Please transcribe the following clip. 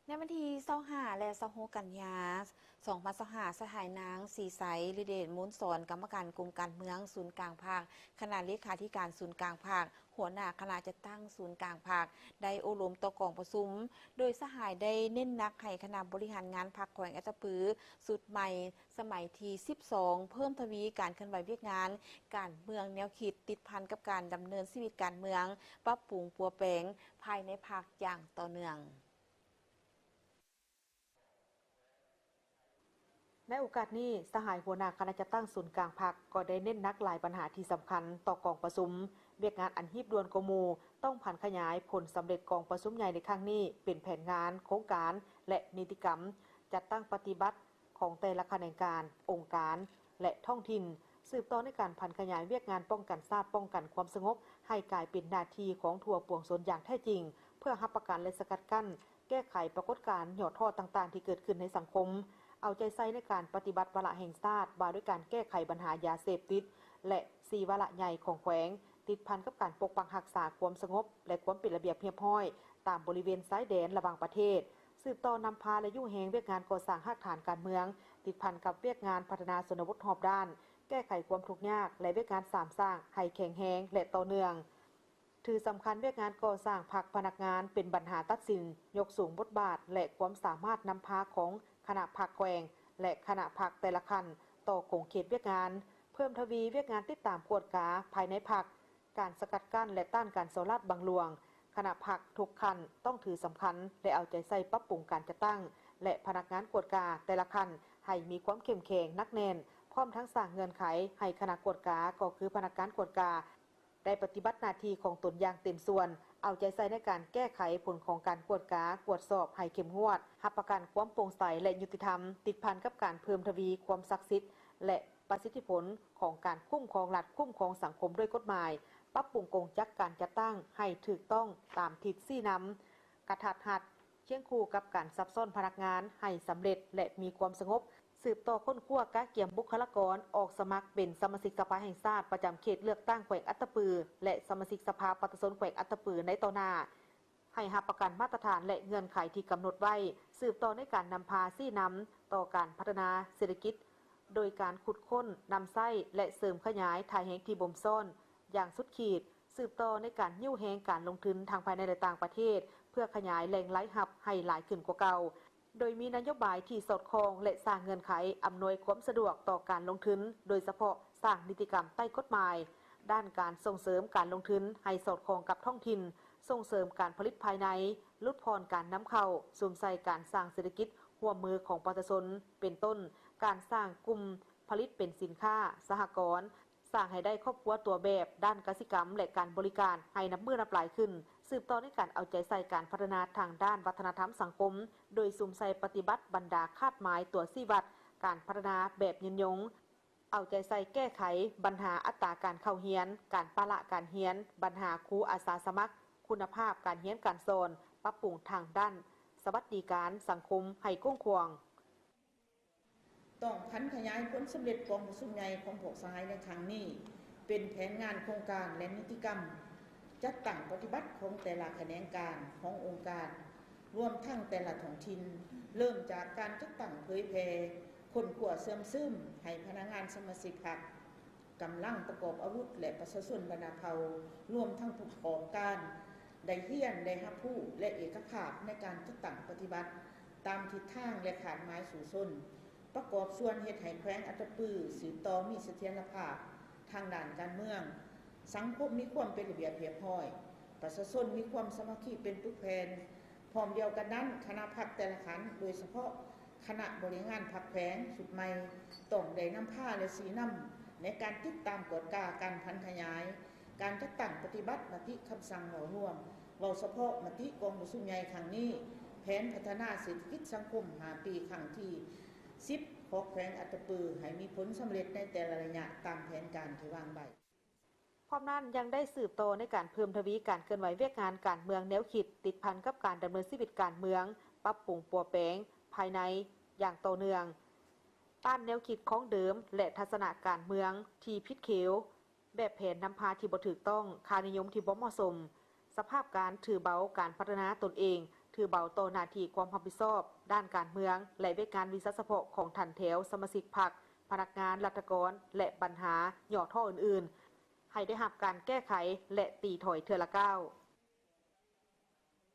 ในวันที่25และ26กันยา2025สหายนางสีใสฤเดชมูลสอนกรรมการกลุ่มการเมืองศูนย์กลางภาคคณะเลขาธิการศูนย์กลางภาคหัวหน้าคณะจัดตั้งศูนย์กลางภาคได้อบรมต่อกองประชุมโดยสหายได้เน้นนักให้คณะบริหารงานพรรคแขวงอัตตปือสุดใหม่สมัยที่12เพิ่มทวีการเคลื่อนไหวเวียกงานการเมืองแนวคิดติดพันกับการดำเนินชีวิตการเมืองปรับปรุงปัวแปลงภายในพรรคอย่างต่อเนื่องในโอกาสนี้สหายหัวหน้าคณะจัดตั้งศูนย์กลางพรรคก็ได้เน้นนักหลายปัญหาที่สำคัญต่อกองประชุมเวียกงานอันฮีบด่วนกมูต้องผ่านขยายผลสำเร็จกองประชุมใหญ่ในครั้งนี้เป็นแผนงานโครงการและนิติกรรมจัดตั้งปฏิบัติของแต่ละแขนงการองค์การและท้องถิ่นสืบต่อในการผ่านขยายเวียกงานป้องกันชาติป้องกันความสงบให้กลายเป็นหน้าที่ของทั่วปวงชนอย่างแท้จริงเพื่อรับประกันและสกัดกั้นแก้ไขปรากฏการณ์หย่อท่อต่างๆที่เกิดขึ้นในสังคมเอาใจใส่ในการปฏิบัติวาระแห่งชาติว่าด้วยการแก้ไขปัญหายาเสพติดและ4วาระใหญ่ของแขวงติดพันกับการปกปักรักษาความสงบและความเป็นระเบียบเรียบร้อยตามบริเวณชายแดนระหว่างประเทศสืบต่อนำพาและยุ่งแหงเวียกงานก่อสร้างรากฐานการเมืองติดพันกับเวียกงานพัฒนาชนบทรอบด้านแก้ไขความทุกข์ยากและเวียกงานสามสร้างให้แข็งแรงและต่อเนื่องถือสำคัญเวียกงานก่อสร้างพรรคพนักงานเป็นปัญหาตัดสินยกสูงบทบาทและความสามารถนำพาของคณะพรรคแขวงและคณะพรรคแต่ละคันต่อกงเขตเวียกงานเพิ่มทวีเวียกงานติดตามกวดกาภายในพรรคการสกัดกั้นและต้านการโซลัดบังหลวงคณะพรรคทุกคันต้องถือสำคัญและเอาใจใส่ปรับปรุงการจัดตั้งและพนักงานกวดกาแต่ละคันให้มีความเข้มแข็งนักแน่นพร้อมทั้งสร้างเงื่อนไขให้คณะกวดกาก็คือพนักงานกวดกาได้ปฏิบัติหน้าที่ของตนอย่างเต็มส่วนเอาใจใส่ในการแก้ไขผลของการกวดกากวดสอบให้เข้มงวดรับประกันความโปร่งใสและยุติธรรมติดพันกับการเพิ่มทวีความศักดิ์สิทธิ์และประสิทธิผลของการคุ้มครองรัฐคุ้มครองสังคมด้วยกฎหมายปรับปรุงกงจักการจัดตั้งให้ถูกต้องตามทิศซี่นำกระทัดหัดเคียงคู่กับการซับซ้อนพนักงานให้สำเร็จและมีความสงบสืบต่อค้นคว้ากะเกี่ยมบุคลากรออกสมัครเป็นสมาชิกสภาแห่งชาติประจำเขตเลือกตั้งแขวงอัตตปือและสมาชิกสภาปฏิสนแขวงอัตตปือในต่อหน้าให้รับประกันมาตรฐานและเงื่อนไขที่กำหนดไว้สืบต่อในการนำพาซี่นำต่อการพัฒนาเศรษฐกิจโดยการขุดค้นนำไส้และเสริมขยายถ่ายแห่งที่บ่มซ่อนอย่างสุดขีดสืบต่อในการยิ้วแหงการลงทุนทางภายในและต่างประเทศเพื่อขยายแหล่งไหลหับให้หลายขึ้นกว่าเก่าโดยมีนโยบายที่สอดคล้องและสร้างเงื่อนไขอำนวยความสะดวกต่อการลงทุนโดยเฉพาะสร้างนิติกรรมใต้กฎหมายด้านการส่งเสริมการลงทุนให้สอดคล้องกับท้องถิ่นส่งเสริมการผลิตภายในลดพรการนำเข้าสุ่มใส่การสร้างเศรษฐกิจหัวมือของประชาชนเป็นต้นการสร้างกลุ่มผลิตเป็นสินค้าสหกรณ์สร้างให้ได้ครอบครัวตัวแบบด้านกสิกรรมและการบริการให้นับมือนับหลายขึ้นสืบต่อในการเอาใจใส่การพัฒนาทางด้านวัฒนธรรมสังคมโดยสุ่มใส่ปฏิบัติบรรดาคาดหมายตัวซีวัดการพัฒนาแบบยืนยงเอาใจใส่แก้ไขปัญหาอัตราการเข้าเรียนการปะละการเรียนปัญหาครูอาสาสมัครคุณภาพการเรียนการสอนปรับปรุงทางด้านสวัสดิการสังคมให้กว้างขวางต้องพันขยายผลสำเร็จกองประชุมใหญ่ของพวกสหายในครั้งนี้เป็นแผนงานโครงการและนิติกรรมจัดตั้งปฏิบัติของแต่ละแขนงการขององค์การรวมทั้งแต่ละท้องถิ่นเริ่มจากการจัดตั้งเผยแพร่คนขวเสื่อมซึมให้พนักงานสมาชิกพรรคกำลังประกอบอาวุธและประชาชนบรรดาเผ่ารวมทั้งผู้ประกอบการได้เฮียนได้รับผู้และเอกภาพในการจัดตั้งปฏิบัติตามทิศทางและขาดหมายสู่ชนประกอบส่วนเหตุให้แขวงอัตตปือสืบต่อมีเสถียรภาพทางด้านการเมืองสังคมมีความเป็นระเบียบเรียบร้อยประชาชนมีความสามัคคีเป็นปึกแผ่นพร้อมเดียวกันนั้นคณะพรรคแต่ละขันโดยเฉพาะคณะบริหารพรรคแขวงสุดใหม่ต้องได้นำผ้าและสีน้ำในการติดตามกฎกาการพันขยายการจัดตั้งปฏิบัติมติคำสั่งเหล่ารวมเราเฉพาะมติกองประชุมใหญ่ครั้งนี้แผนพัฒนาเศรษฐกิจสังคม5 ปีครั้งที่10ของแขวงอัตตปือให้มีผลสำเร็จในแต่ละระยะตามแผนการที่วางไว้พร้อมนั้นยังได้สืบโตในการเพิ่มทวีการเคลื่อนไหวเวียกงานการเมืองแนวคิดติดพันกับการดำเนินชีวิตการเมืองปรับปรุงปัวแปลงภายในอย่างต่อเนื่องต้านแนวคิดของเดิมและทัศนะการเมืองที่ผิดเขียวแบบแผนนำพาที่บ่ถูกต้องค่านิยมที่บ่เหมาะสมสภาพการถือเบาการพัฒนาตนเอง ถือเบาต่อหน้าที่ความรับผิดชอบด้านการเมืองและเวทงานวิสาสะเพาะของทันแถวสมาชิกพรรคพนักงานรัฐกรและปัญหาหย่อท่ออื่นๆให้ได้รับการแก้ไขและตีถอยเทื่อละก้าว